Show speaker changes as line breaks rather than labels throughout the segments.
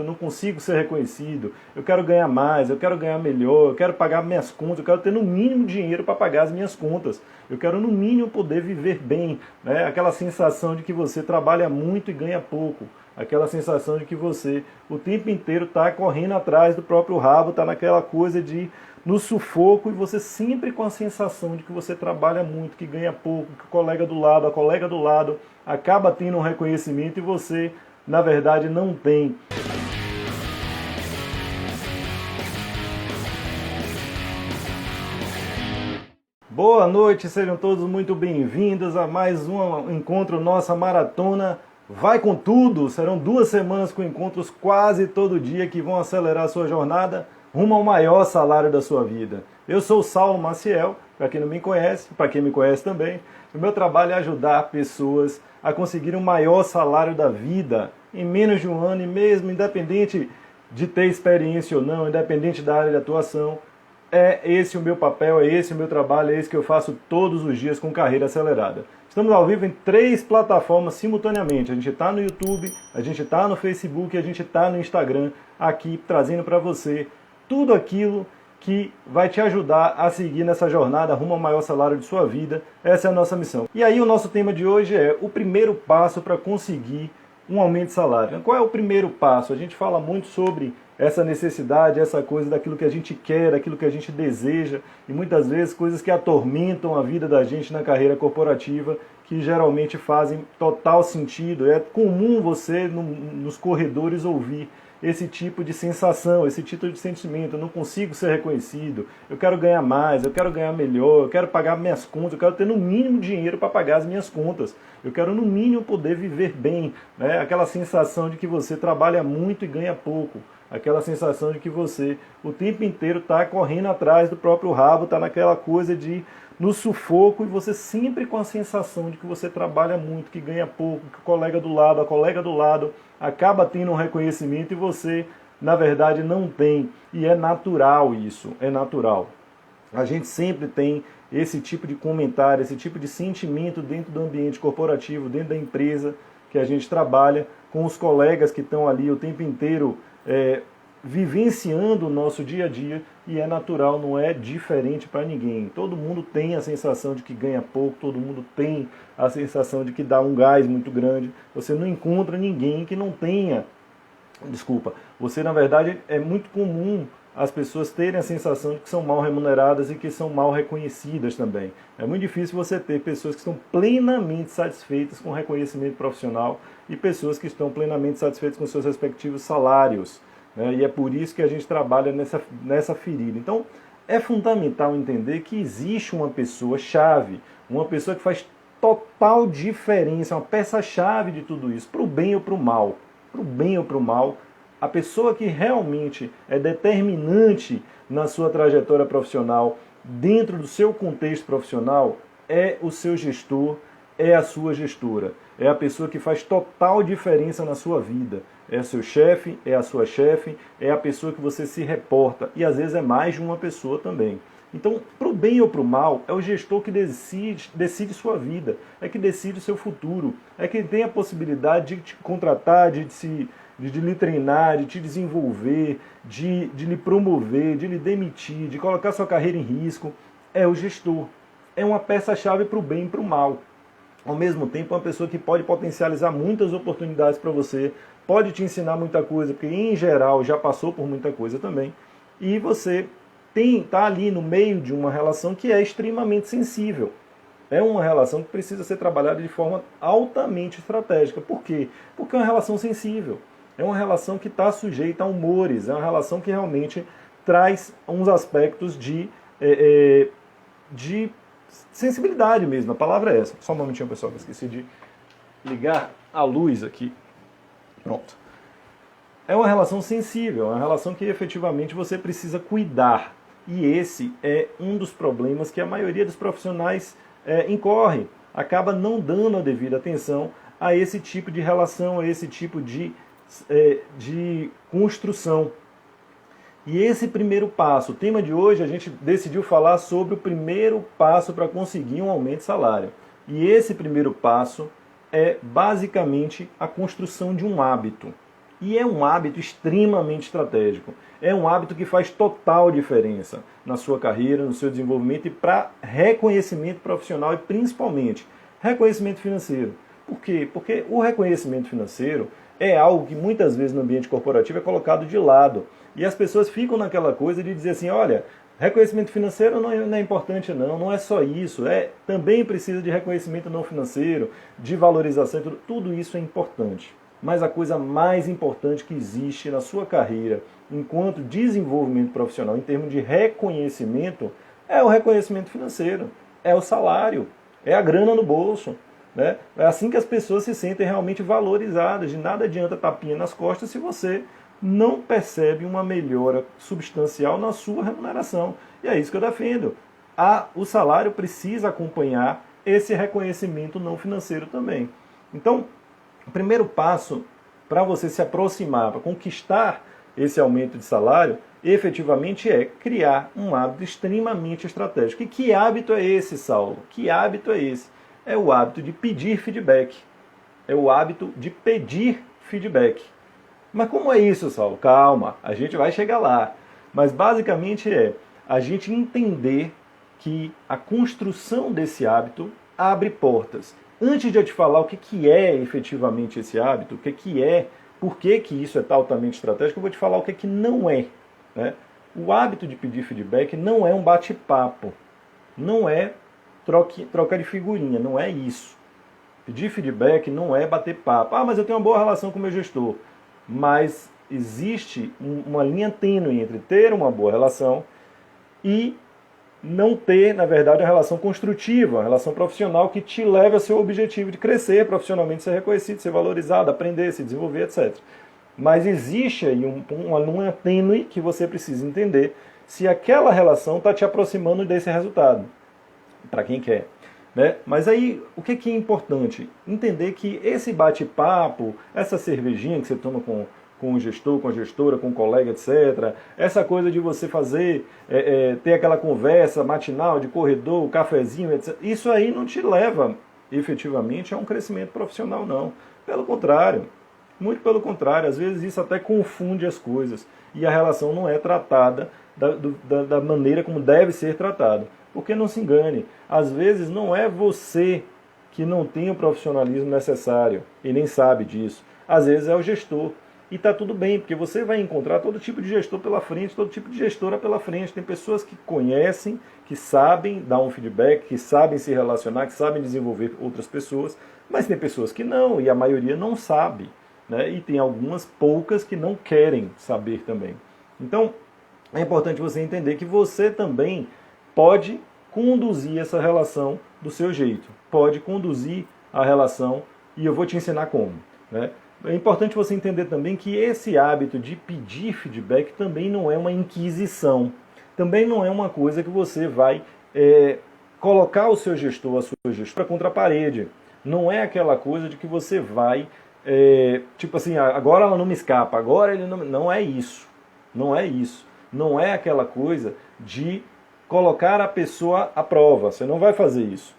eu não consigo ser reconhecido, eu quero ganhar mais, eu quero ganhar melhor, eu quero pagar minhas contas, eu quero ter no mínimo dinheiro para pagar as minhas contas, eu quero no mínimo poder viver bem, né? Aquela sensação de que você trabalha muito e ganha pouco, aquela sensação de que você o tempo inteiro está correndo atrás do próprio rabo, está naquela coisa de no sufoco e você sempre com a sensação de que você trabalha muito, que ganha pouco, que o colega do lado, a colega do lado acaba tendo um reconhecimento e você, na verdade, não tem. Boa noite, sejam todos muito bem-vindos a mais um encontro nossa maratona. Vai com tudo! Serão 2 semanas com encontros quase todo dia que vão acelerar a sua jornada rumo ao maior salário da sua vida. Eu sou o Saulo Maciel, para quem não me conhece, para quem me conhece também. O meu trabalho é ajudar pessoas a conseguir o maior salário da vida em menos de um ano e mesmo independente de ter experiência ou não, independente da área de atuação. É esse o meu papel, é esse o meu trabalho, é esse que eu faço todos os dias com Carreira Acelerada. Estamos ao vivo em 3 plataformas simultaneamente. A gente está no YouTube, a gente está no Facebook, a gente está no Instagram, aqui trazendo para você tudo aquilo que vai te ajudar a seguir nessa jornada rumo ao maior salário de sua vida. Essa é a nossa missão. E aí o nosso tema de hoje é o primeiro passo para conseguir um aumento de salário. Qual é o primeiro passo? A gente fala muito sobre essa necessidade, essa coisa daquilo que a gente quer, daquilo que a gente deseja, e muitas vezes coisas que atormentam a vida da gente na carreira corporativa, que geralmente fazem total sentido. É comum você, nos corredores, ouvir esse tipo de sensação, esse tipo de sentimento: eu não consigo ser reconhecido, eu quero ganhar mais, eu quero ganhar melhor, eu quero pagar minhas contas, eu quero ter no mínimo dinheiro para pagar as minhas contas, eu quero no mínimo poder viver bem, né? Aquela sensação de que você trabalha muito e ganha pouco, aquela sensação de que você o tempo inteiro está correndo atrás do próprio rabo, está naquela coisa de no sufoco e você sempre com a sensação de que você trabalha muito, que ganha pouco, que o colega do lado, a colega do lado acaba tendo um reconhecimento e você, na verdade, não tem. E é natural isso, é natural. A gente sempre tem esse tipo de comentário, esse tipo de sentimento dentro do ambiente corporativo, dentro da empresa que a gente trabalha, com os colegas que estão ali o tempo inteiro vivenciando o nosso dia a dia, e é natural, não é diferente para ninguém. Todo mundo tem a sensação de que ganha pouco, todo mundo tem a sensação de que dá um gás muito grande. Você não encontra ninguém que não tenha. Você, na verdade, é muito comum as pessoas terem a sensação de que são mal remuneradas e que são mal reconhecidas também. É muito difícil você ter pessoas que estão plenamente satisfeitas com o reconhecimento profissional e pessoas que estão plenamente satisfeitas com seus respectivos salários, né? E é por isso que a gente trabalha nessa ferida. Então, é fundamental entender que existe uma pessoa-chave, uma pessoa que faz total diferença, uma peça-chave de tudo isso, para o bem ou para o mal. Para o bem ou para o mal, a pessoa que realmente é determinante na sua trajetória profissional, dentro do seu contexto profissional, é o seu gestor, é a sua gestora. É a pessoa que faz total diferença na sua vida. É o seu chefe, é a sua chefe, é a pessoa que você se reporta. E às vezes é mais de uma pessoa também. Então, para o bem ou para o mal, é o gestor que decide sua vida, é que decide o seu futuro, é quem tem a possibilidade de te contratar, de lhe treinar, de te desenvolver, de lhe promover, de lhe demitir, de colocar sua carreira em risco. É o gestor. É uma peça-chave para o bem e para o mal. Ao mesmo tempo, é uma pessoa que pode potencializar muitas oportunidades para você, pode te ensinar muita coisa, porque em geral já passou por muita coisa também, e você está ali no meio de uma relação que é extremamente sensível. É uma relação que precisa ser trabalhada de forma altamente estratégica. Por quê? Porque é uma relação sensível. É uma relação que está sujeita a humores. É uma relação que realmente traz uns aspectos de sensibilidade mesmo. A palavra é essa. Só um momentinho, pessoal, que eu esqueci de ligar a luz aqui. Pronto. É uma relação sensível. É uma relação que efetivamente você precisa cuidar. E esse é um dos problemas que a maioria dos profissionais incorre. Acaba não dando a devida atenção a esse tipo de relação, a esse tipo de construção. E esse primeiro passo, o tema de hoje, a gente decidiu falar sobre o primeiro passo para conseguir um aumento de salário. E esse primeiro passo é basicamente a construção de um hábito. E é um hábito extremamente estratégico. É um hábito que faz total diferença na sua carreira, no seu desenvolvimento e para reconhecimento profissional e principalmente reconhecimento financeiro. Por quê? Porque o reconhecimento financeiro é algo que muitas vezes no ambiente corporativo é colocado de lado. E as pessoas ficam naquela coisa de dizer assim, olha, reconhecimento financeiro não é importante não é só isso, também precisa de reconhecimento não financeiro, de valorização, tudo isso é importante. Mas a coisa mais importante que existe na sua carreira, enquanto desenvolvimento profissional, em termos de reconhecimento, é o reconhecimento financeiro, é o salário, é a grana no bolso. Né? É assim que as pessoas se sentem realmente valorizadas. De nada adianta tapinha nas costas se você não percebe uma melhora substancial na sua remuneração. E é isso que eu defendo. O salário precisa acompanhar esse reconhecimento não financeiro também. Então, o primeiro passo para você se aproximar, para conquistar esse aumento de salário, efetivamente é criar um hábito extremamente estratégico. E que hábito é esse, Saulo? Que hábito é esse? É o hábito de pedir feedback. É o hábito de pedir feedback. Mas como é isso, Saulo? Calma, a gente vai chegar lá. Mas basicamente é a gente entender que a construção desse hábito abre portas. Antes de eu te falar o que é efetivamente esse hábito, por que isso é altamente estratégico, eu vou te falar o que não é. Né? O hábito de pedir feedback não é um bate-papo, não é troca de figurinha, não é isso. Pedir feedback não é bater papo. Mas eu tenho uma boa relação com o meu gestor. Mas existe uma linha tênue entre ter uma boa relação e não ter, na verdade, a relação construtiva, a relação profissional que te leve ao seu objetivo de crescer profissionalmente, ser reconhecido, ser valorizado, aprender, se desenvolver, etc. Mas existe aí uma linha tênue que você precisa entender se aquela relação está te aproximando desse resultado, para quem quer. Né? Mas aí, o que é importante? Entender que esse bate-papo, essa cervejinha que você toma com o gestor, com a gestora, com o colega, etc. Essa coisa de você fazer, ter aquela conversa matinal de corredor, o cafezinho, etc. Isso aí não te leva, efetivamente, a um crescimento profissional, não. Pelo contrário, muito pelo contrário. Às vezes isso até confunde as coisas e a relação não é tratada da maneira como deve ser tratada. Porque não se engane, às vezes não é você que não tem o profissionalismo necessário e nem sabe disso. Às vezes é o gestor. E está tudo bem, porque você vai encontrar todo tipo de gestor pela frente, todo tipo de gestora pela frente. Tem pessoas que conhecem, que sabem dar um feedback, que sabem se relacionar, que sabem desenvolver outras pessoas, mas tem pessoas que não, e a maioria não sabe. Né? E tem algumas poucas que não querem saber também. Então, é importante você entender que você também pode conduzir essa relação do seu jeito. Pode conduzir a relação, e eu vou te ensinar como. Né? É importante você entender também que esse hábito de pedir feedback também não é uma inquisição. Também não é uma coisa que você vai colocar o seu gestor, a sua gestora contra a parede. Não é aquela coisa de que você vai, tipo assim, agora ela não me escapa, agora ele não... Não é isso. Não é isso. Não é aquela coisa de colocar a pessoa à prova. Você não vai fazer isso.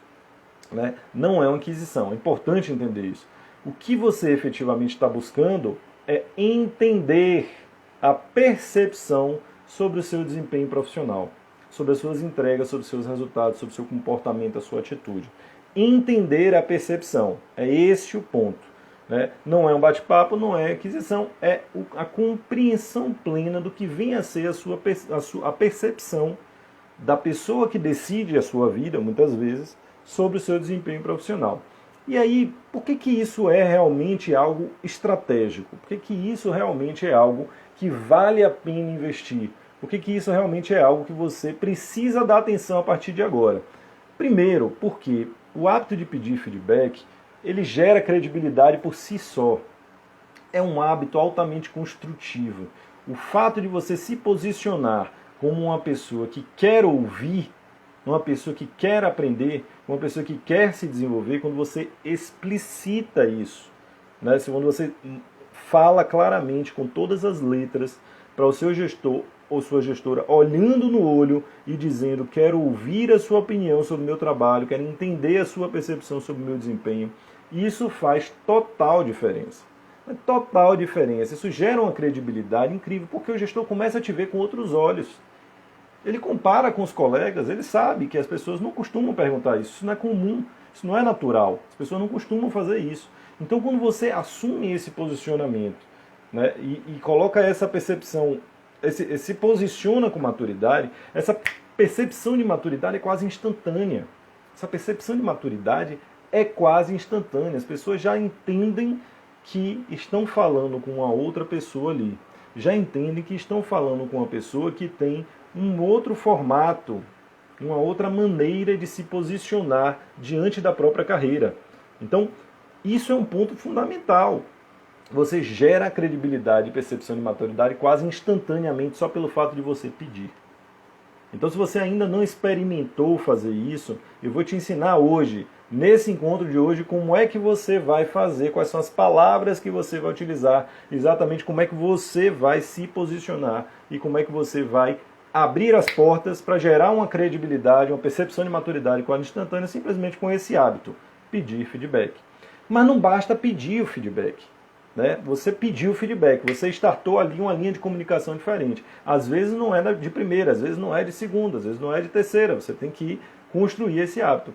Né? Não é uma inquisição. É importante entender isso. O que você efetivamente está buscando é entender a percepção sobre o seu desempenho profissional, sobre as suas entregas, sobre os seus resultados, sobre o seu comportamento, a sua atitude. Entender a percepção. É esse o ponto. Né? Não é um bate-papo, não é aquisição, é a compreensão plena do que vem a ser a percepção da pessoa que decide a sua vida, muitas vezes, sobre o seu desempenho profissional. E aí, por que isso é realmente algo estratégico? Por que isso realmente é algo que vale a pena investir? Por que isso realmente é algo que você precisa dar atenção a partir de agora? Primeiro, porque o hábito de pedir feedback, ele gera credibilidade por si só. É um hábito altamente construtivo. O fato de você se posicionar como uma pessoa que quer ouvir, uma pessoa que quer aprender, uma pessoa que quer se desenvolver, quando você explicita isso, né? Quando você fala claramente, com todas as letras, para o seu gestor ou sua gestora, olhando no olho e dizendo: quero ouvir a sua opinião sobre o meu trabalho, quero entender a sua percepção sobre o meu desempenho, isso faz total diferença. É total diferença. Isso gera uma credibilidade incrível, porque o gestor começa a te ver com outros olhos. Ele compara com os colegas, ele sabe que as pessoas não costumam perguntar isso. Isso não é comum, isso não é natural. As pessoas não costumam fazer isso. Então, quando você assume esse posicionamento, né, e coloca essa percepção, se posiciona com maturidade, essa percepção de maturidade é quase instantânea. Essa percepção de maturidade é quase instantânea. As pessoas já entendem que estão falando com uma outra pessoa ali. Já entendem que estão falando com uma pessoa que tem um outro formato, uma outra maneira de se posicionar diante da própria carreira. Então, isso é um ponto fundamental. Você gera credibilidade e percepção de maturidade quase instantaneamente só pelo fato de você pedir. Então, se você ainda não experimentou fazer isso, eu vou te ensinar hoje, nesse encontro de hoje, como é que você vai fazer, quais são as palavras que você vai utilizar, exatamente como é que você vai se posicionar e como é que você vai abrir as portas para gerar uma credibilidade, uma percepção de maturidade quase instantânea, simplesmente com esse hábito, pedir feedback. Mas não basta pedir o feedback. Né? Você pediu feedback, você startou ali uma linha de comunicação diferente. Às vezes não é de primeira, às vezes não é de segunda, às vezes não é de terceira. Você tem que construir esse hábito.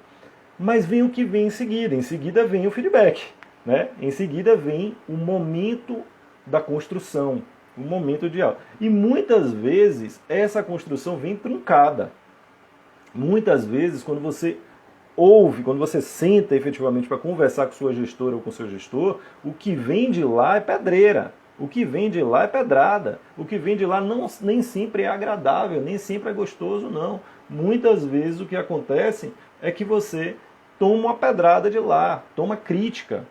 Mas vem o que vem em seguida. Em seguida vem o feedback. Né? Em seguida vem o momento da construção, o momento de aula. E muitas vezes essa construção vem truncada. Muitas vezes quando você ouve, quando você senta efetivamente para conversar com sua gestora ou com seu gestor, o que vem de lá é pedreira, o que vem de lá é pedrada, o que vem de lá nem sempre é agradável, nem sempre é gostoso, não. Muitas vezes o que acontece é que você toma uma pedrada de lá, toma crítica.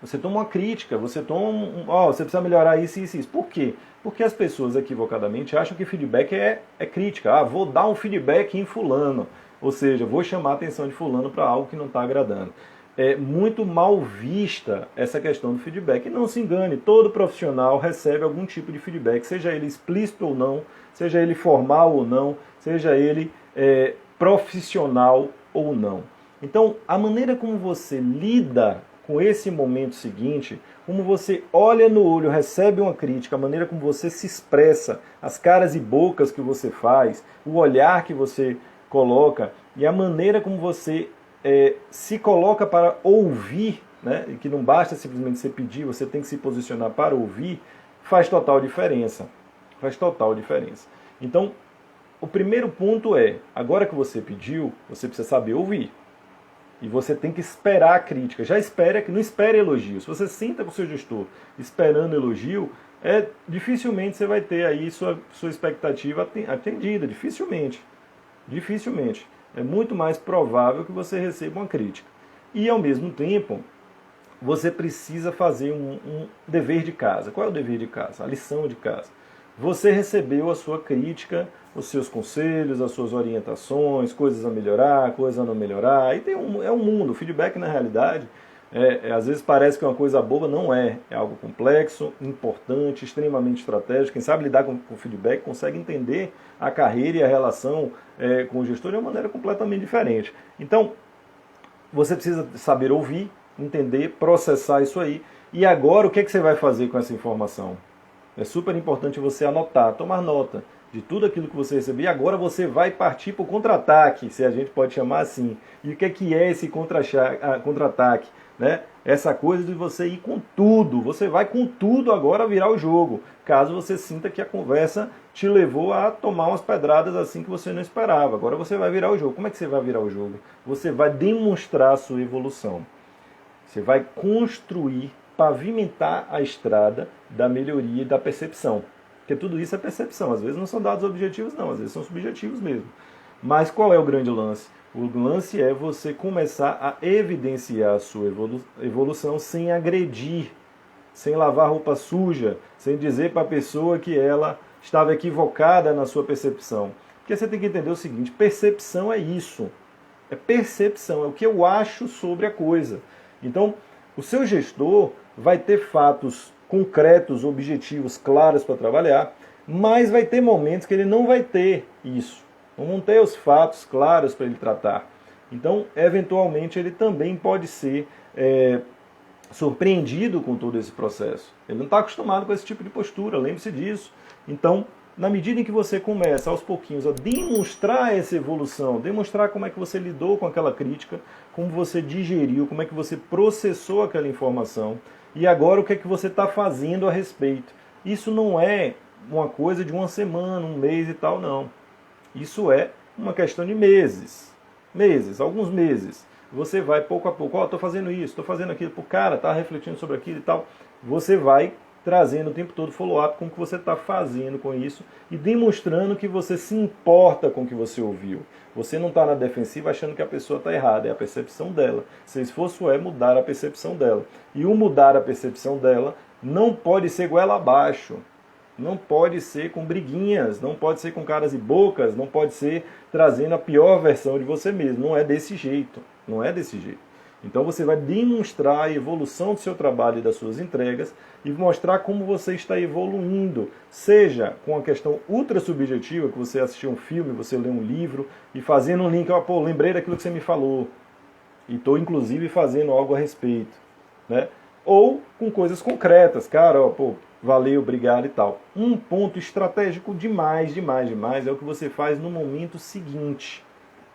Você toma uma crítica, você você precisa melhorar isso e isso, isso. Por quê? Porque as pessoas equivocadamente acham que feedback é crítica. Vou dar um feedback em fulano. Ou seja, vou chamar a atenção de fulano para algo que não está agradando. É muito mal vista essa questão do feedback. E não se engane, todo profissional recebe algum tipo de feedback, seja ele explícito ou não, seja ele formal ou não, seja ele profissional ou não. Então, a maneira como você lida com esse momento seguinte, como você olha no olho, recebe uma crítica, a maneira como você se expressa, as caras e bocas que você faz, o olhar que você coloca e a maneira como você se coloca para ouvir, né, e que não basta simplesmente você pedir, você tem que se posicionar para ouvir, faz total diferença. Faz total diferença. Então, o primeiro ponto é, agora que você pediu, você precisa saber ouvir. E você tem que esperar a crítica. Já espera, não espere elogio. Se você senta com o seu gestor esperando elogio, dificilmente você vai ter aí sua expectativa atendida. Dificilmente. Dificilmente. É muito mais provável que você receba uma crítica. E, ao mesmo tempo, você precisa fazer um dever de casa. Qual é o dever de casa? A lição de casa. Você recebeu a sua crítica, os seus conselhos, as suas orientações, coisas a melhorar, coisas a não melhorar. E é um mundo. O feedback, na realidade, às vezes parece que é uma coisa boba, não é. É algo complexo, importante, extremamente estratégico. Quem sabe lidar com feedback consegue entender a carreira e a relação com o gestor de uma maneira completamente diferente. Então, você precisa saber ouvir, entender, processar isso aí. E agora, o que você vai fazer com essa informação? É super importante você anotar, tomar nota de tudo aquilo que você recebeu. E agora você vai partir para o contra-ataque, se a gente pode chamar assim. E o que é esse contra-ataque? Né? Essa coisa de você ir com tudo. Você vai com tudo agora virar o jogo. Caso você sinta que a conversa te levou a tomar umas pedradas assim que você não esperava. Agora você vai virar o jogo. Como é que você vai virar o jogo? Você vai demonstrar a sua evolução. Você vai construir, pavimentar a estrada da melhoria e da percepção. Porque tudo isso é percepção. Às vezes não são dados objetivos, não. Às vezes são subjetivos mesmo. Mas qual é o grande lance? O lance é você começar a evidenciar a sua evolução sem agredir, sem lavar roupa suja, sem dizer para a pessoa que ela estava equivocada na sua percepção. Porque você tem que entender o seguinte, percepção é isso. É percepção, é o que eu acho sobre a coisa. Então, o seu gestor vai ter fatos concretos, objetivos, claros para trabalhar, mas vai ter momentos que ele não vai ter isso. Não ter os fatos claros para ele tratar. Então, eventualmente, ele também pode ser surpreendido com todo esse processo. Ele não está acostumado com esse tipo de postura, lembre-se disso. Então, na medida em que você começa aos pouquinhos a demonstrar essa evolução, demonstrar como é que você lidou com aquela crítica, como você digeriu, como é que você processou aquela informação e agora o que é que você está fazendo a respeito. Isso não é uma coisa de uma semana, um mês e tal, não. Isso é uma questão de meses. Meses, alguns meses. Você vai pouco a pouco, estou fazendo isso, estou fazendo aquilo, o cara está refletindo sobre aquilo e tal. Você vai trazendo o tempo todo follow-up com o que você está fazendo com isso e demonstrando que você se importa com o que você ouviu. Você não está na defensiva achando que a pessoa está errada, é a percepção dela. Seu esforço é mudar a percepção dela. E o mudar a percepção dela não pode ser goela abaixo. Não pode ser com briguinhas, não pode ser com caras e bocas, não pode ser trazendo a pior versão de você mesmo. Não é desse jeito. Não é desse jeito. Então você vai demonstrar a evolução do seu trabalho e das suas entregas e mostrar como você está evoluindo. Seja com a questão ultra subjetiva, que você assistiu um filme, você lê um livro e fazendo um link, pô, lembrei daquilo que você me falou. E estou inclusive fazendo algo a respeito. Né? Ou com coisas concretas, cara, pô, valeu, obrigado e tal. Um ponto estratégico demais é o que você faz no momento seguinte.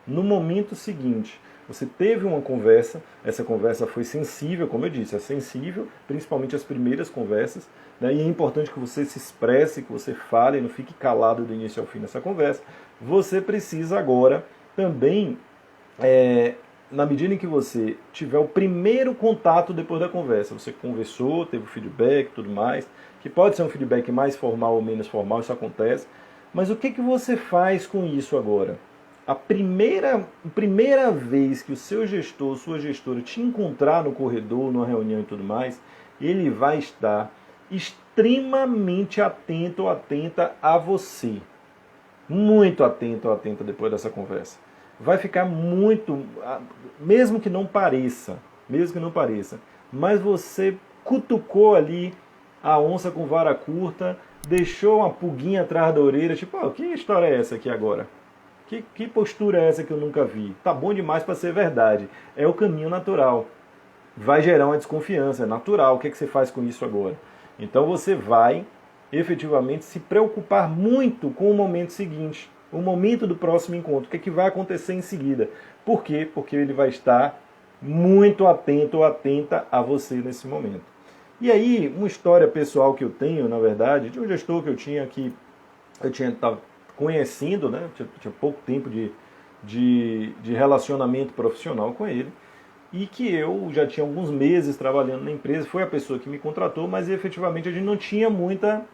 No momento seguinte, você teve uma conversa, essa conversa foi sensível, como eu disse, é sensível, principalmente as primeiras conversas, né? E é importante que você se expresse, que você fale, não fique calado do início ao fim dessa conversa. Você precisa agora também, na medida em que você tiver o primeiro contato depois da conversa, você conversou, teve o feedback e tudo mais, que pode ser um feedback mais formal ou menos formal, isso acontece, mas o que você faz com isso agora? A primeira vez que o seu gestor, sua gestora te encontrar no corredor, numa reunião e tudo mais, ele vai estar extremamente atento ou atenta a você. Muito atento ou atenta depois dessa conversa. Vai ficar muito, mesmo que não pareça, mas você cutucou ali a onça com vara curta, deixou uma pulguinha atrás da orelha, tipo, que história é essa aqui agora? Que postura é essa que eu nunca vi? Tá bom demais para ser verdade. É o caminho natural. Vai gerar uma desconfiança, é natural. O que você faz com isso agora? Então você vai efetivamente se preocupar muito com o momento seguinte, o momento do próximo encontro. O que vai acontecer em seguida? Por quê? Porque ele vai estar muito atento ou atenta a você nesse momento. E aí, uma história pessoal que eu tenho, na verdade, de um gestor que eu tinha que estava conhecendo, né? Tinha pouco tempo de relacionamento profissional com ele, e que eu já tinha alguns meses trabalhando na empresa, foi a pessoa que me contratou, mas efetivamente a gente não tinha muito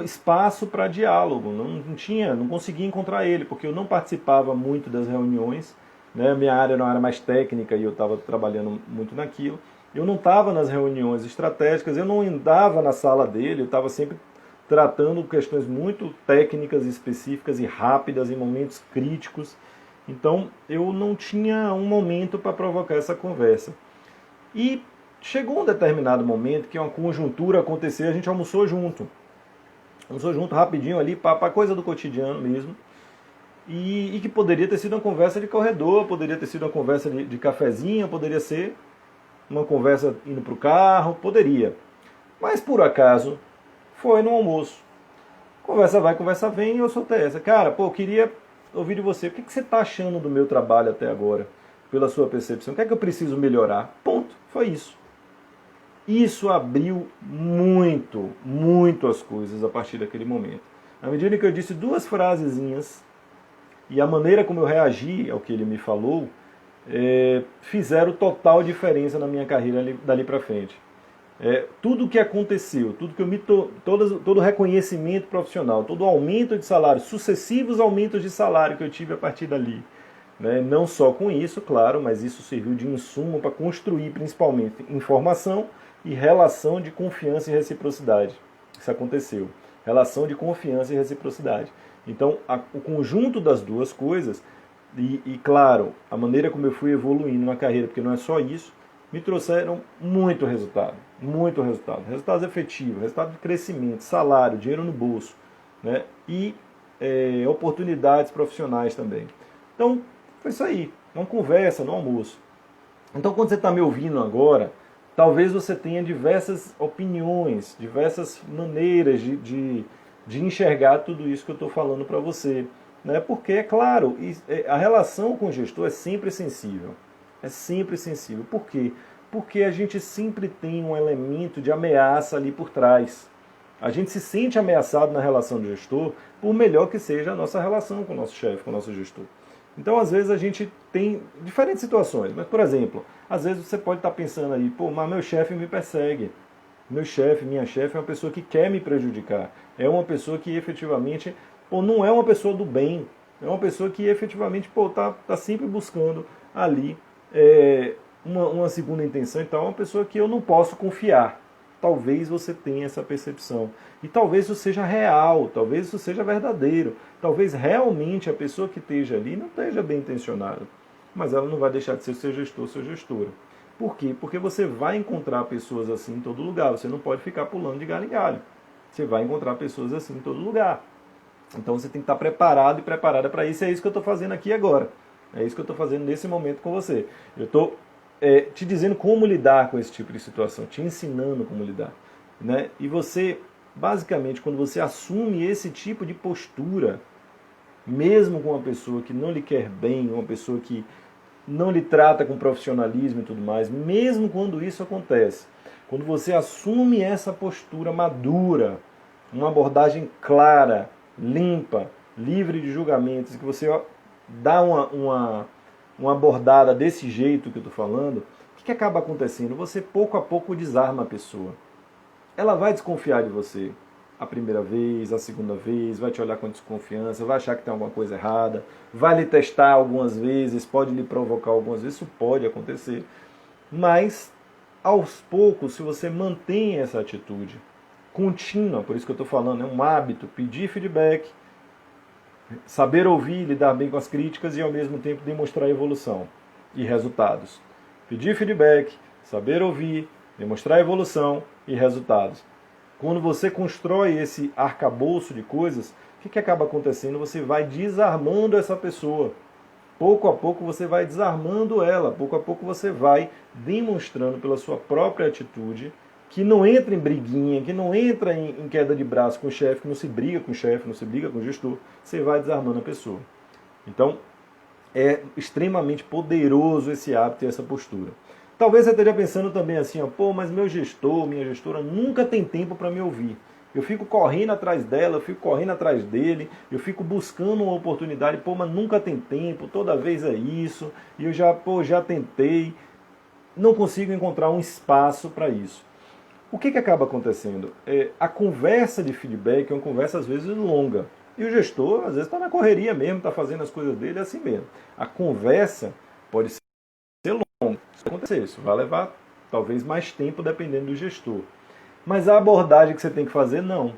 espaço para diálogo, não conseguia encontrar ele, porque eu não participava muito das reuniões, né? Minha área era uma área mais técnica e eu estava trabalhando muito naquilo, eu não estava nas reuniões estratégicas, eu não andava na sala dele, eu estava sempre tratando questões muito técnicas, específicas e rápidas em momentos críticos. Então, eu não tinha um momento para provocar essa conversa. E chegou um determinado momento que uma conjuntura aconteceu, a gente almoçou junto. Almoçou junto rapidinho ali, para coisa do cotidiano mesmo. E que poderia ter sido uma conversa de corredor, poderia ter sido uma conversa de cafezinho, poderia ser uma conversa indo para o carro, poderia. Mas, por acaso, foi no almoço. Conversa vai, conversa vem, e eu soltei essa. Cara, eu queria ouvir de você. O que você está achando do meu trabalho até agora? Pela sua percepção. O que é que eu preciso melhorar? Ponto. Foi isso. Isso abriu muito as coisas a partir daquele momento. À medida que eu disse duas frasezinhas, e a maneira como eu reagi ao que ele me falou, fizeram total diferença na minha carreira dali para frente. Tudo o que aconteceu, todo o reconhecimento profissional, todo o aumento de salário, sucessivos aumentos de salário que eu tive a partir dali, né? Não só com isso, claro, mas isso serviu de insumo para construir principalmente informação e relação de confiança e reciprocidade. Isso aconteceu. Relação de confiança e reciprocidade. Então, o conjunto das duas coisas, e claro, a maneira como eu fui evoluindo na carreira, porque não é só isso, me trouxeram muito resultado. Resultados efetivos, resultado de crescimento, salário, dinheiro no bolso, né? E oportunidades profissionais também. Então, foi isso aí, uma conversa no almoço. Então, quando você está me ouvindo agora, Talvez você tenha diversas opiniões, diversas maneiras de enxergar tudo isso que eu estou falando para você. Né? Porque, é claro, a relação com o gestor é sempre sensível. É sempre sensível. Por quê? Porque a gente sempre tem um elemento de ameaça ali por trás. A gente se sente ameaçado na relação do gestor, por melhor que seja a nossa relação com o nosso chefe, com o nosso gestor. Então, às vezes, a gente tem diferentes situações. Mas, por exemplo, às vezes você pode estar pensando aí, pô, mas meu chefe me persegue. Meu chefe, minha chefe é uma pessoa que quer me prejudicar. É uma pessoa que efetivamente, pô, não é uma pessoa do bem. É uma pessoa que efetivamente, pô, tá sempre buscando ali uma segunda intenção. Então, é uma pessoa que eu não posso confiar. Talvez você tenha essa percepção. E talvez isso seja real, talvez isso seja verdadeiro. Talvez realmente a pessoa que esteja ali não esteja bem intencionada. Mas ela não vai deixar de ser seu gestor, sua gestora. Por quê? Porque você vai encontrar pessoas assim em todo lugar. Você não pode ficar pulando de galho em galho. Você vai encontrar pessoas assim em todo lugar. Então você tem que estar preparado e preparada para isso. É isso que eu estou fazendo aqui agora. É isso que eu estou fazendo nesse momento com você. Eu estou te dizendo como lidar com esse tipo de situação, te ensinando como lidar. Né? E você, basicamente, quando você assume esse tipo de postura, mesmo com uma pessoa que não lhe quer bem, uma pessoa que não lhe trata com profissionalismo e tudo mais, mesmo quando isso acontece, quando você assume essa postura madura, uma abordagem clara, limpa, livre de julgamentos, que você dá uma abordada desse jeito que eu estou falando, o que acaba acontecendo? Você pouco a pouco desarma a pessoa. Ela vai desconfiar de você a primeira vez, a segunda vez, vai te olhar com desconfiança, vai achar que tem alguma coisa errada, vai lhe testar algumas vezes, pode lhe provocar algumas vezes, isso pode acontecer. Mas, aos poucos, se você mantém essa atitude contínua, por isso que eu estou falando, é um hábito, pedir feedback, saber ouvir, lidar bem com as críticas e ao mesmo tempo demonstrar evolução e resultados. Pedir feedback, saber ouvir, demonstrar evolução e resultados. Quando você constrói esse arcabouço de coisas, o que acaba acontecendo? Você vai desarmando essa pessoa. Pouco a pouco você vai desarmando ela, pouco a pouco você vai demonstrando pela sua própria atitude que não entra em briguinha, que não entra em queda de braço com o chefe, que não se briga com o chefe, não se briga com o gestor, você vai desarmando a pessoa. Então, é extremamente poderoso esse hábito e essa postura. Talvez você esteja pensando também assim, ó, pô, mas meu gestor, minha gestora nunca tem tempo para me ouvir. Eu fico correndo atrás dela, eu fico correndo atrás dele, eu fico buscando uma oportunidade, pô, mas nunca tem tempo, toda vez é isso, e eu já tentei, não consigo encontrar um espaço para isso. O que acaba acontecendo? A conversa de feedback é uma conversa às vezes longa. E o gestor, às vezes, está na correria mesmo, está fazendo as coisas dele, é assim mesmo. A conversa pode ser longa. Isso vai acontecer, isso vai levar talvez mais tempo dependendo do gestor. Mas a abordagem que você tem que fazer, não.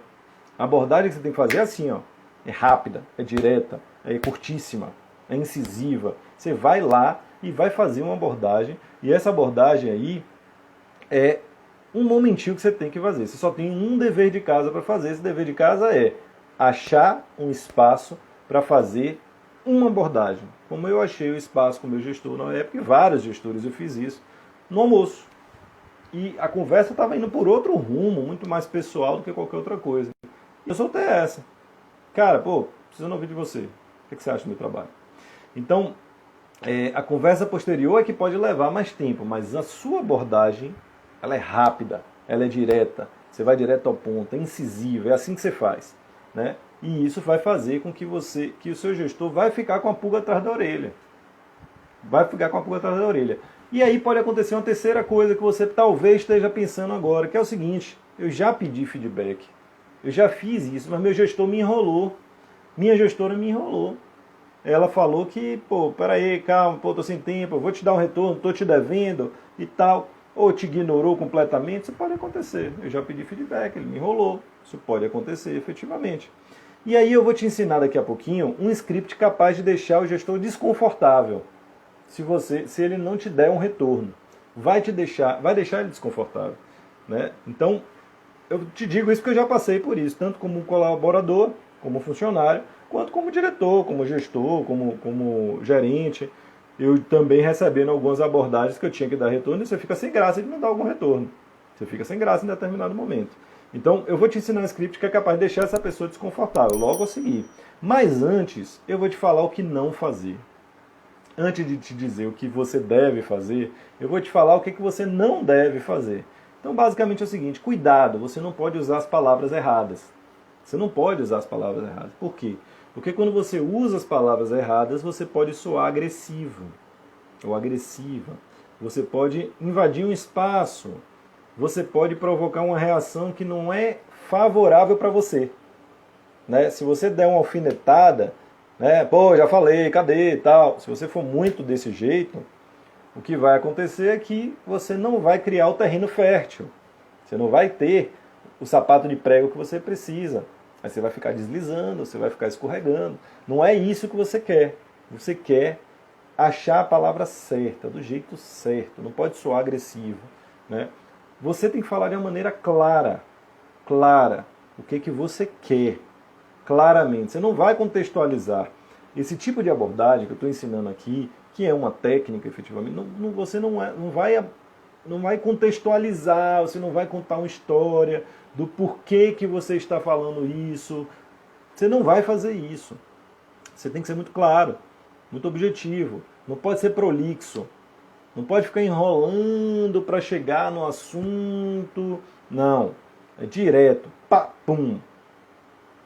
A abordagem que você tem que fazer é assim, ó. É rápida, é direta, é curtíssima, é incisiva. Você vai lá e vai fazer uma abordagem, e essa abordagem aí é um momentinho que você tem que fazer. Você só tem um dever de casa para fazer. Esse dever de casa é achar um espaço para fazer uma abordagem. Como eu achei o espaço com o meu gestor na época, e vários gestores eu fiz isso, no almoço. E a conversa estava indo por outro rumo, muito mais pessoal do que qualquer outra coisa. E eu soltei essa. Cara, pô, precisando ouvir de você. O que você acha do meu trabalho? Então, a conversa posterior é que pode levar mais tempo, mas a sua abordagem, ela é rápida, ela é direta, você vai direto ao ponto, é incisiva, é assim que você faz. Né? E isso vai fazer com que o seu gestor vai ficar com a pulga atrás da orelha. Vai ficar com a pulga atrás da orelha. E aí pode acontecer uma terceira coisa que você talvez esteja pensando agora, que é o seguinte: eu já pedi feedback, eu já fiz isso, mas meu gestor me enrolou, minha gestora me enrolou. Ela falou que, pô, peraí, calma, pô, tô sem tempo, eu vou te dar um retorno, tô te devendo e tal. Ou te ignorou completamente, isso pode acontecer. Eu já pedi feedback, ele me enrolou. Isso pode acontecer efetivamente. E aí eu vou te ensinar daqui a pouquinho um script capaz de deixar o gestor desconfortável. Se ele não te der um retorno. Vai deixar ele desconfortável. Né? Então, eu te digo isso porque eu já passei por isso, tanto como colaborador, como funcionário, quanto como diretor, como gestor, como gerente. eu também recebendo algumas abordagens que eu tinha que dar retorno, e você fica sem graça de não dar algum retorno. Você fica sem graça em determinado momento. Então, eu vou te ensinar um script que é capaz de deixar essa pessoa desconfortável, logo a seguir. Mas antes, eu vou te falar o que não fazer. Antes de te dizer o que você deve fazer, eu vou te falar o que você não deve fazer. Então, basicamente é o seguinte, cuidado, você não pode usar as palavras erradas. Você não pode usar as palavras erradas. Por quê? Porque quando você usa as palavras erradas, você pode soar agressivo ou agressiva. Você pode invadir um espaço. Você pode provocar uma reação que não é favorável para você. Né? Se você der uma alfinetada, né? Pô, já falei, cadê e tal. Se você for muito desse jeito, o que vai acontecer é que você não vai criar o terreno fértil. Você não vai ter o sapato de prego que você precisa. Aí você vai ficar deslizando, você vai ficar escorregando. Não é isso que você quer. Você quer achar a palavra certa, do jeito certo. Não pode soar agressivo. Né? Você tem que falar de uma maneira clara. Clara. O que você quer. Claramente. Você não vai contextualizar. Esse tipo de abordagem que eu estou ensinando aqui, que é uma técnica efetivamente, você não vai contextualizar, você não vai contar uma história do porquê que você está falando isso. Você não vai fazer isso. Você tem que ser muito claro, muito objetivo. Não pode ser prolixo. Não pode ficar enrolando para chegar no assunto. Não. É direto. Pá, pum.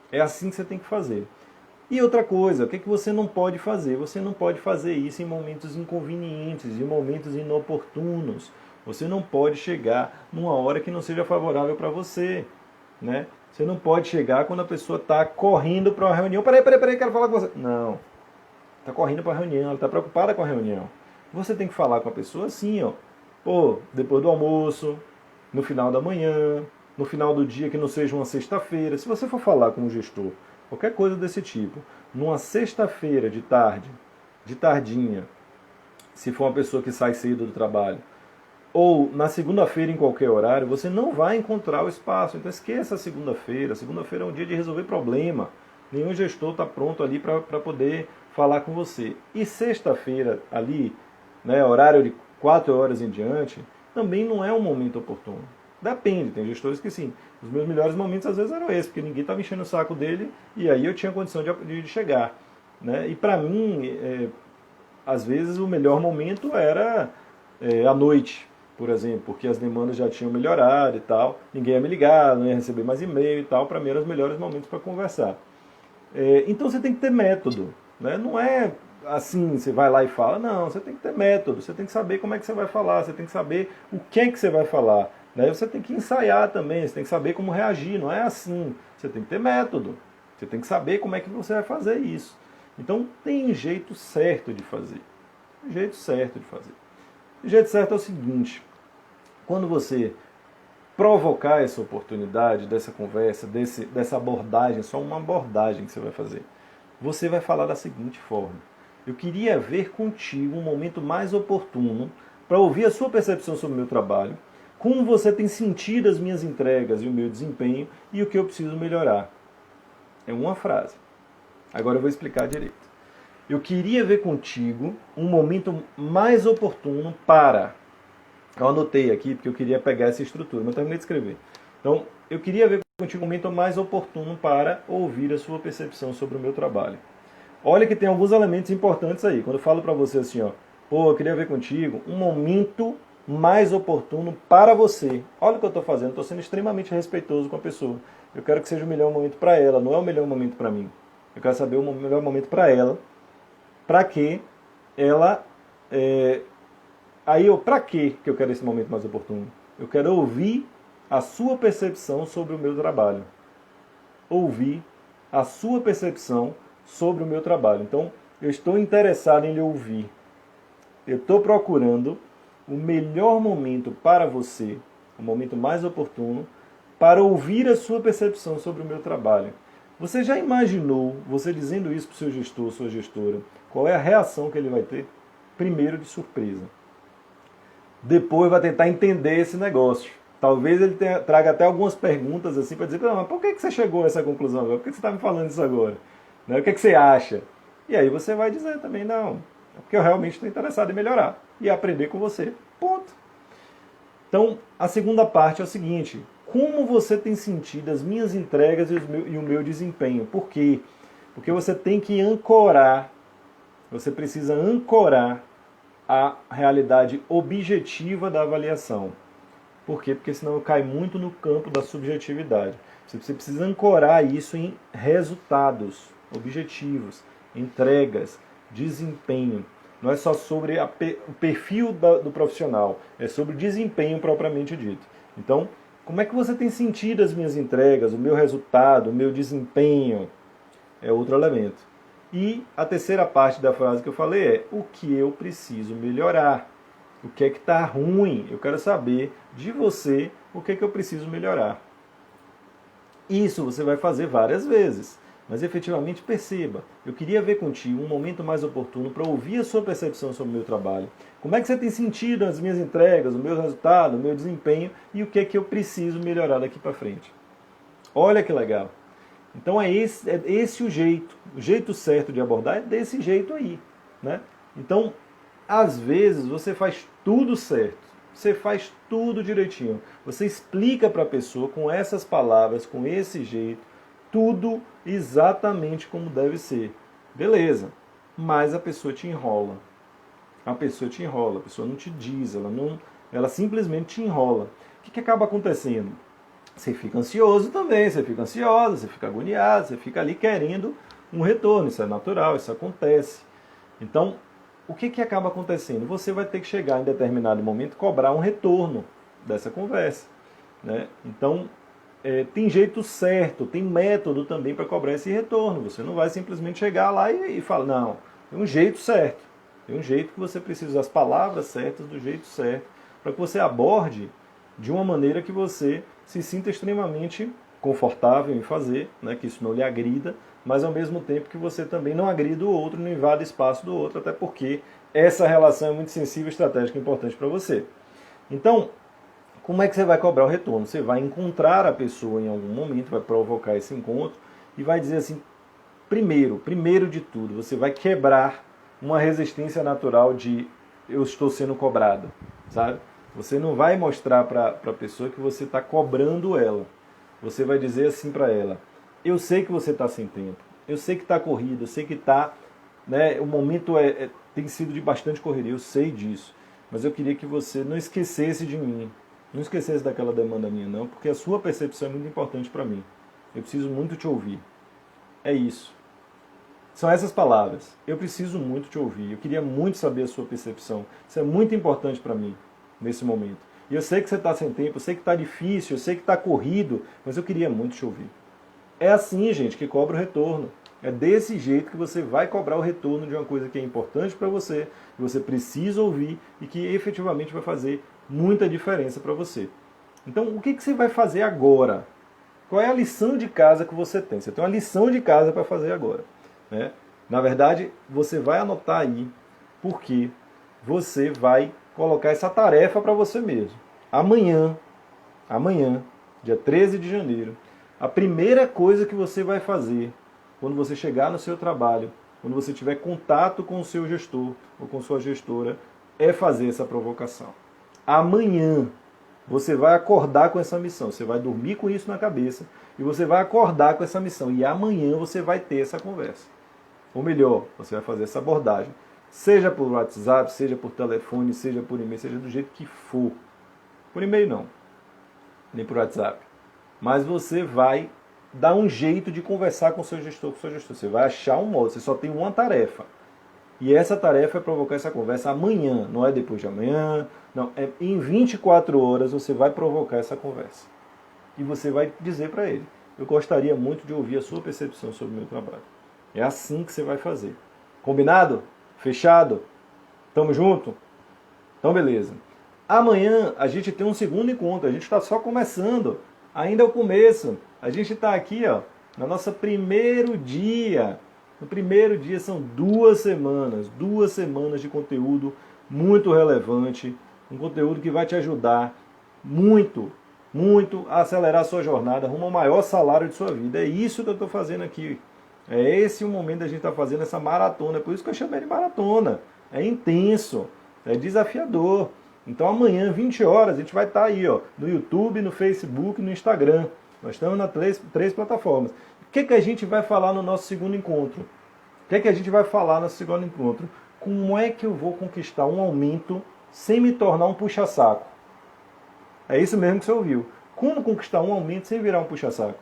É assim que você tem que fazer. E outra coisa, o que você não pode fazer? Você não pode fazer isso em momentos inconvenientes, em momentos inoportunos. Você não pode chegar numa hora que não seja favorável para você. Né? Você não pode chegar quando a pessoa está correndo para uma reunião. Peraí, quero falar com você. Não. Está correndo para a reunião, ela está preocupada com a reunião. Você tem que falar com a pessoa assim, ó. Pô, depois do almoço, no final da manhã, no final do dia que não seja uma sexta-feira. Se você for falar com um gestor, qualquer coisa desse tipo, numa sexta-feira de tarde, de tardinha, se for uma pessoa que sai cedo do trabalho, ou na segunda-feira em qualquer horário, você não vai encontrar o espaço. Então esqueça a segunda-feira. Segunda-feira é um dia de resolver problema. Nenhum gestor está pronto ali para poder falar com você. E sexta-feira ali, né, horário de 4 horas em diante, também não é um momento oportuno. Depende, tem gestores que sim. Os meus melhores momentos às vezes eram esses, porque ninguém estava enchendo o saco dele e aí eu tinha condição de chegar. Né? E para mim, às vezes o melhor momento era à noite, por exemplo, porque as demandas já tinham melhorado e tal, ninguém ia me ligar, não ia receber mais e-mail e tal, para mim eram os melhores momentos para conversar. Então você tem que ter método. Né? Não é assim, você vai lá e fala, não, você tem que ter método, você tem que saber como é que você vai falar, você tem que saber o que é que você vai falar. Né? Você tem que ensaiar também, você tem que saber como reagir, não é assim. Você tem que ter método, você tem que saber como é que você vai fazer isso. Então tem jeito certo de fazer. Tem jeito certo de fazer. O jeito certo é o seguinte, quando você provocar essa oportunidade, dessa conversa, dessa abordagem, só uma abordagem que você vai fazer, você vai falar da seguinte forma: eu queria ver contigo um momento mais oportuno para ouvir a sua percepção sobre o meu trabalho, como você tem sentido as minhas entregas e o meu desempenho e o que eu preciso melhorar. É uma frase. Agora eu vou explicar direito. Eu queria ver contigo um momento mais oportuno para... Eu anotei aqui porque eu queria pegar essa estrutura, mas eu terminei de escrever. Então, eu queria ver contigo um momento mais oportuno para ouvir a sua percepção sobre o meu trabalho. Olha que tem alguns elementos importantes aí. Quando eu falo para você assim, ó, pô, eu queria ver contigo um momento mais oportuno para você. Olha o que eu estou fazendo, estou sendo extremamente respeitoso com a pessoa. Eu quero que seja o melhor momento para ela, não é o melhor momento para mim. Eu quero saber o melhor momento para ela, para que ela... Para que eu quero esse momento mais oportuno? Eu quero ouvir a sua percepção sobre o meu trabalho. Ouvir a sua percepção sobre o meu trabalho. Então, eu estou interessado em lhe ouvir. Eu estou procurando o melhor momento para você, o momento mais oportuno, para ouvir a sua percepção sobre o meu trabalho. Você já imaginou, você dizendo isso para o seu gestor, sua gestora, qual é a reação que ele vai ter? Primeiro, de surpresa. Depois vai tentar entender esse negócio. Talvez ele traga até algumas perguntas assim para dizer, não, mas por que você chegou a essa conclusão agora? Por que você está me falando isso agora? Né? O que você acha? E aí você vai dizer também, não, É porque eu realmente estou interessado em melhorar e aprender com você. Ponto. Então, a segunda parte é o seguinte: como você tem sentido as minhas entregas e o meu desempenho? Por quê? Porque você tem que ancorar, você precisa ancorar a realidade objetiva da avaliação. Por quê? Porque senão cai muito no campo da subjetividade. Você precisa ancorar isso em resultados objetivos, entregas, desempenho. Não é só sobre o perfil do profissional, é sobre o desempenho propriamente dito. Então, como é que você tem sentido as minhas entregas, o meu resultado, o meu desempenho? É outro elemento. E a terceira parte da frase que eu falei é: o que eu preciso melhorar? O que é que está ruim? Eu quero saber de você o que é que eu preciso melhorar. Isso você vai fazer várias vezes, mas efetivamente perceba. Eu queria ver contigo um momento mais oportuno para ouvir a sua percepção sobre o meu trabalho. Como é que você tem sentido as minhas entregas, o meu resultado, o meu desempenho e o que é que eu preciso melhorar daqui para frente? Olha que legal. Então é esse o jeito certo de abordar é desse jeito aí, né? Então, às vezes você faz tudo certo, você faz tudo direitinho, você explica para a pessoa com essas palavras, com esse jeito, tudo exatamente como deve ser. Beleza, mas a pessoa te enrola. A pessoa te enrola, a pessoa não te diz, ela simplesmente te enrola. O que acaba acontecendo? Você fica ansioso também, você fica ansiosa, você fica agoniado, você fica ali querendo um retorno. Isso é natural, isso acontece. Então, o que acaba acontecendo? Você vai ter que chegar em determinado momento e cobrar um retorno dessa conversa, né? Então, tem jeito certo, tem método também para cobrar esse retorno. Você não vai simplesmente chegar lá e falar, não, tem um jeito certo. Tem um jeito que você precisa usar as palavras certas do jeito certo para que você aborde de uma maneira que você se sinta extremamente confortável em fazer, né, que isso não lhe agrida, mas ao mesmo tempo que você também não agrida o outro, não invada espaço do outro, até porque essa relação é muito sensível, estratégica e importante para você. Então, como é que você vai cobrar o retorno? Você vai encontrar a pessoa em algum momento, vai provocar esse encontro e vai dizer assim, primeiro de tudo, você vai quebrar uma resistência natural de eu estou sendo cobrado, sabe? Você não vai mostrar para a pessoa que você está cobrando ela. Você vai dizer assim para ela: eu sei que você está sem tempo, eu sei que está corrido, eu sei que está, né, o momento tem sido de bastante correria, eu sei disso, mas eu queria que você não esquecesse de mim, não esquecesse daquela demanda minha não, porque a sua percepção é muito importante para mim. Eu preciso muito te ouvir. É isso. São essas palavras. Eu preciso muito te ouvir, eu queria muito saber a sua percepção. Isso é muito importante para mim nesse momento. E eu sei que você está sem tempo, eu sei que está difícil, eu sei que está corrido, mas eu queria muito te ouvir. É assim, gente, que cobra o retorno. É desse jeito que você vai cobrar o retorno de uma coisa que é importante para você, que você precisa ouvir e que efetivamente vai fazer muita diferença para você. Então, o que você vai fazer agora? Qual é a lição de casa que você tem? Você tem uma lição de casa para fazer agora, né? Na verdade, você vai anotar aí, porque você vai colocar essa tarefa para você mesmo. Amanhã, dia 13 de janeiro, a primeira coisa que você vai fazer quando você chegar no seu trabalho, quando você tiver contato com o seu gestor ou com sua gestora, é fazer essa provocação. Amanhã você vai acordar com essa missão, você vai dormir com isso na cabeça e você vai acordar com essa missão. E amanhã você vai ter essa conversa. Ou melhor, você vai fazer essa abordagem. Seja por WhatsApp, seja por telefone, seja por e-mail, seja do jeito que for. Por e-mail não, nem por WhatsApp. Mas você vai dar um jeito de conversar com o seu gestor, com o seu gestor. Você vai achar um modo, você só tem uma tarefa. E essa tarefa é provocar essa conversa amanhã, não é depois de amanhã, não. É em 24 horas você vai provocar essa conversa. E você vai dizer para ele: eu gostaria muito de ouvir a sua percepção sobre o meu trabalho. É assim que você vai fazer. Combinado? Fechado? Tamo junto? Então beleza. Amanhã a gente tem um segundo encontro. A gente está só começando. Ainda é o começo. A gente está aqui, ó, no nosso primeiro dia. No primeiro dia são 2 semanas de conteúdo muito relevante. Um conteúdo que vai te ajudar muito a acelerar a sua jornada rumo ao maior salário de sua vida. É isso que eu estou fazendo aqui. É esse o momento da gente estar fazendo essa maratona. É por isso que eu chamei de maratona. é intenso, é desafiador. Então amanhã, 20 horas, a gente vai estar aí, ó, no YouTube, no Facebook, no Instagram. Nós estamos nas três plataformas. O que a gente vai falar no nosso segundo encontro? O que a gente vai falar no segundo encontro? Como é que eu vou conquistar um aumento sem me tornar um puxa-saco? É isso mesmo que você ouviu. Como conquistar um aumento sem virar um puxa-saco?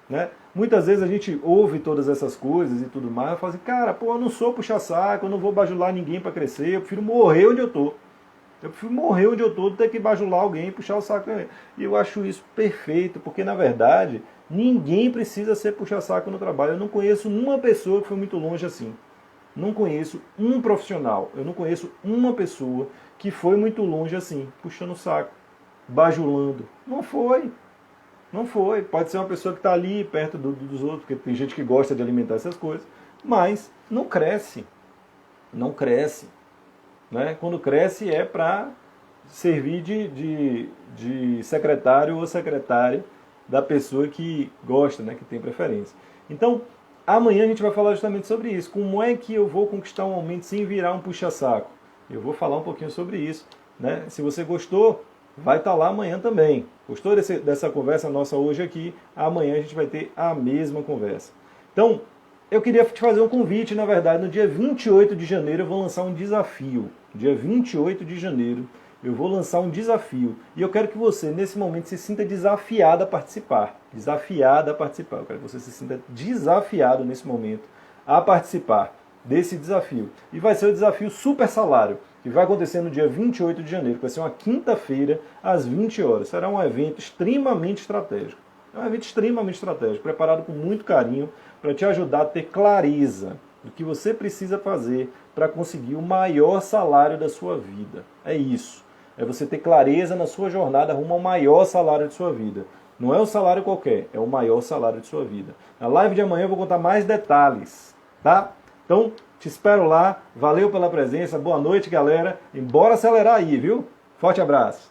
Né? Muitas vezes a gente ouve todas essas coisas e tudo mais, e fala assim, cara, pô, eu não sou puxa-saco, eu não vou bajular ninguém para crescer, eu prefiro morrer onde eu estou. Eu prefiro morrer onde eu estou do que ter que bajular alguém e puxar o saco. E eu acho isso perfeito, porque na verdade ninguém precisa ser puxa-saco no trabalho. Eu não conheço uma pessoa que foi muito longe assim. Não conheço um profissional, eu não conheço uma pessoa que foi muito longe assim, puxando o saco, bajulando. Não foi. Não foi. Pode ser uma pessoa que está ali perto dos outros, porque tem gente que gosta de alimentar essas coisas, mas não cresce. Não cresce. Né? Quando cresce é para servir de secretário ou secretária da pessoa que gosta, né? Que tem preferência. Então, amanhã a gente vai falar justamente sobre isso. Como é que eu vou conquistar um aumento sem virar um puxa-saco? Eu vou falar um pouquinho sobre isso. Né? Se você gostou, vai estar lá amanhã também. Gostou dessa conversa nossa hoje aqui? Amanhã a gente vai ter a mesma conversa. Então, eu queria te fazer um convite, na verdade, no dia 28 de janeiro eu vou lançar um desafio. Dia 28 de janeiro eu vou lançar um desafio. E eu quero que você, nesse momento, se sinta desafiado a participar. Desafiado a participar. Eu quero que você se sinta desafiado nesse momento a participar desse desafio. E vai ser o desafio Super Salário, que vai acontecer no dia 28 de janeiro, que vai ser uma quinta-feira, às 20 horas. Será um evento extremamente estratégico. É um evento extremamente estratégico, preparado com muito carinho, para te ajudar a ter clareza do que você precisa fazer para conseguir o maior salário da sua vida. É isso. É você ter clareza na sua jornada rumo ao maior salário de sua vida. Não é um salário qualquer, é o maior salário de sua vida. Na live de amanhã eu vou contar mais detalhes, tá? Então, te espero lá. Valeu pela presença. Boa noite, galera. E bora acelerar aí, viu? Forte abraço.